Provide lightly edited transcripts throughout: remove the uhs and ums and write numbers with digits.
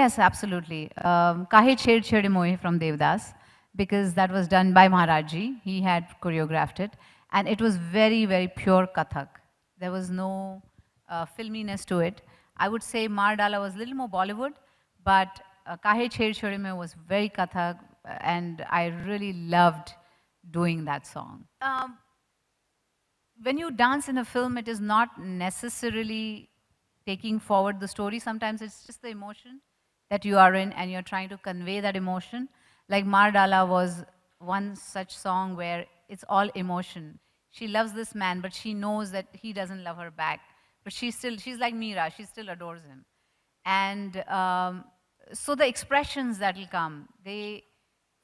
Yes, absolutely. Kahe Chhed Chhed Mohe from Devdas, because that was done by Maharajji. He had choreographed it. And it was very, very pure Kathak. There was no filminess to it. I would say Mar Dala was a little more Bollywood, but Kahe Chhed Chhed Mohe was very Kathak, and I really loved doing that song. When you dance in a film, it is not necessarily taking forward the story. Sometimes it's just the emotion that you are in and you're trying to convey that emotion. Like Mar Dala was one such song where it's all emotion. She loves this man, but she knows that he doesn't love her back. But she's like Meera, she still adores him. And so the expressions that will come,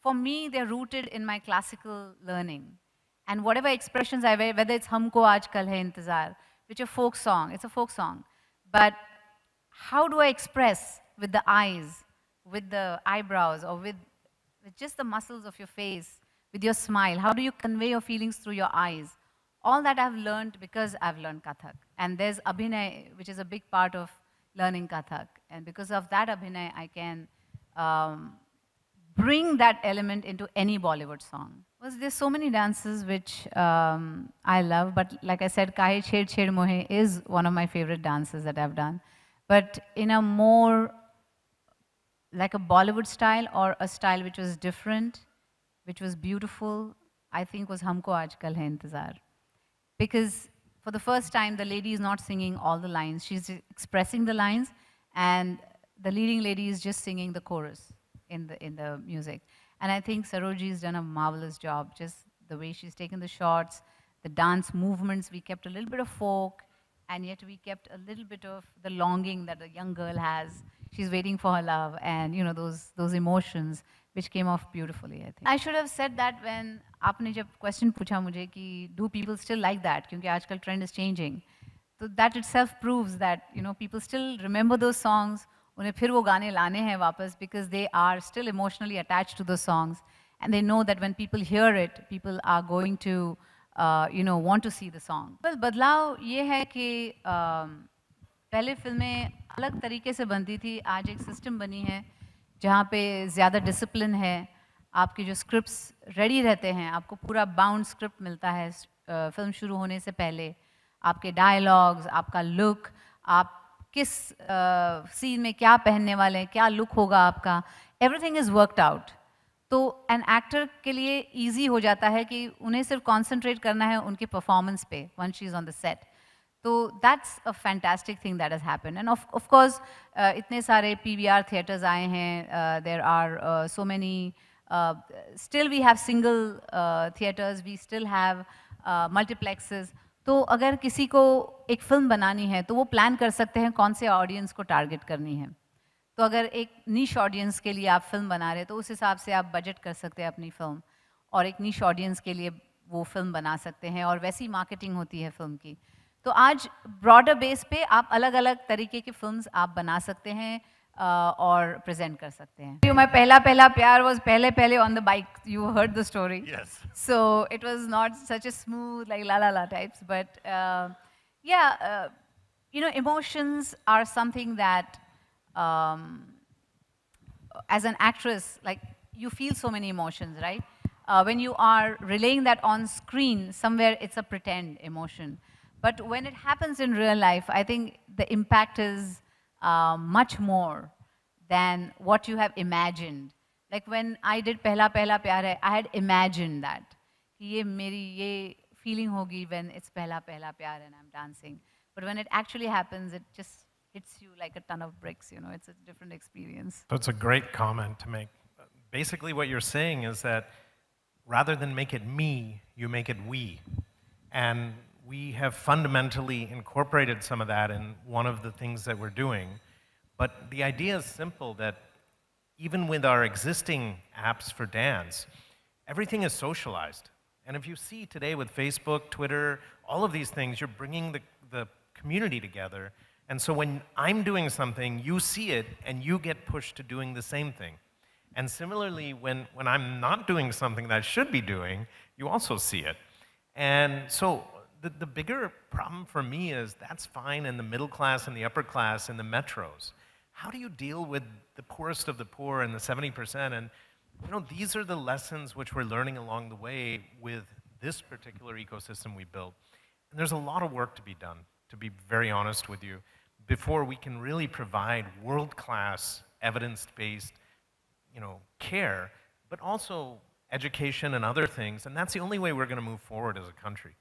for me, they're rooted in my classical learning. And whatever expressions I wear, whether it's Humko Aajkal Hai Intezar, which is a folk song, it's a folk song. But how do I express with the eyes, with the eyebrows, or with just the muscles of your face, with your smile? How do you convey your feelings through your eyes? All that I've learned because I've learned Kathak. And there's Abhinay, which is a big part of learning Kathak. And because of that Abhinay, I can bring that element into any Bollywood song. Well, there's so many dances which I love, but like I said, Kahe Chhed Chhed Mohe is one of my favorite dances that I've done. But in a more, like a Bollywood style or a style which was different, which was beautiful, I think was Humko Aajkal Hai Intezar. Because for the first time, the lady is not singing all the lines. She's expressing the lines, and the leading lady is just singing the chorus in the music. And I think Sarojji's done a marvelous job, just the way she's taken the shots, the dance movements. We kept a little bit of folk, and yet we kept a little bit of the longing that a young girl has. She's waiting for her love, and you know, those emotions, which came off beautifully, I think. I should have said that when आपने जब question पूछा मुझे कि do people still like that? क्योंकि आजकल trend is changing. So that itself proves that, you know, people still remember those songs. उन्हें फिर वो गाने लाने हैं वापस, because they are still emotionally attached to those songs, and they know that when people hear it, people are going to, you know, want to see the song. Well, बदलाव ये है कि पहले फिल्में अलग तरीके से बनती थी, आज एक सिस्टम बनी है जहाँ पे ज़्यादा डिसिप्लिन है, आपके जो स्क्रिप्ट्स रेडी रहते हैं, आपको पूरा बाउंड स्क्रिप्ट मिलता है फिल्म शुरू होने से पहले, आपके डायलॉग्स, आपका लुक, आप किस सीन में क्या पहनने वाले हैं, क्या लुक होगा आपका, एवरीथिंग इज़ वर्कड आउट. तो एन एक्टर के लिए ईजी हो जाता है कि उन्हें सिर्फ कॉन्सेंट्रेट करना है उनके परफॉर्मेंस पे once she is on the set. तो that's a fantastic thing that has happened. And of course इतने सारे PVR थिएटर्स आए हैं, there are so many, still we have single theatres, we still have multiplexes. तो अगर किसी को एक फिल्म बनानी है तो वो प्लान कर सकते हैं कौन से ऑडियंस को टारगेट करनी है. तो अगर एक नीश ऑडियंस के लिए आप फिल्म बना रहे हैं तो उस हिसाब से आप बजट कर सकते हैं अपनी फिल्म, और एक नीश ऑडियंस के लिए वो फिल्म बना सकते हैं, और वैसी मार्केटिंग होती है फिल्म की. तो आज ब्रॉडर बेस पे आप अलग अलग तरीके की फिल्म्स आप बना सकते हैं और प्रेजेंट कर सकते हैं. माय पहला प्यार वाज पहले on the bike. You heard the story. Yes. So it was not such a smooth like la la la types, but yeah, you know, emotions are something that as an actress, like, you feel so many emotions, right? When you are relaying that on screen, somewhere it's a pretend emotion. But when it happens in real life, I think the impact is much more than what you have imagined. Like when I did Pehla Pyar Hai, I had imagined that. कि ये मेरी ये feeling होगी when it's Pehla Pyar and I'm dancing. But when it actually happens, it just hits you like a ton of bricks, you know, it's a different experience. That's a great comment to make. Basically what you're saying is that rather than make it me, you make it we. And we have fundamentally incorporated some of that in one of the things that we're doing. But the idea is simple, that even with our existing apps for dance, everything is socialized. And if you see today with Facebook, Twitter, all of these things, you're bringing the community together. And so when I'm doing something, you see it, and you get pushed to doing the same thing. And similarly, when I'm not doing something that I should be doing, you also see it. And so the bigger problem for me is that's fine in the middle class and the upper class in the metros. how do you deal with the poorest of the poor and the 70%? And these are the lessons which we're learning along the way with this particular ecosystem we built. And there's a lot of work to be done, to be very honest with you, before we can really provide world-class, evidence-based, care, but also education and other things. And that's the only way we're going to move forward as a country.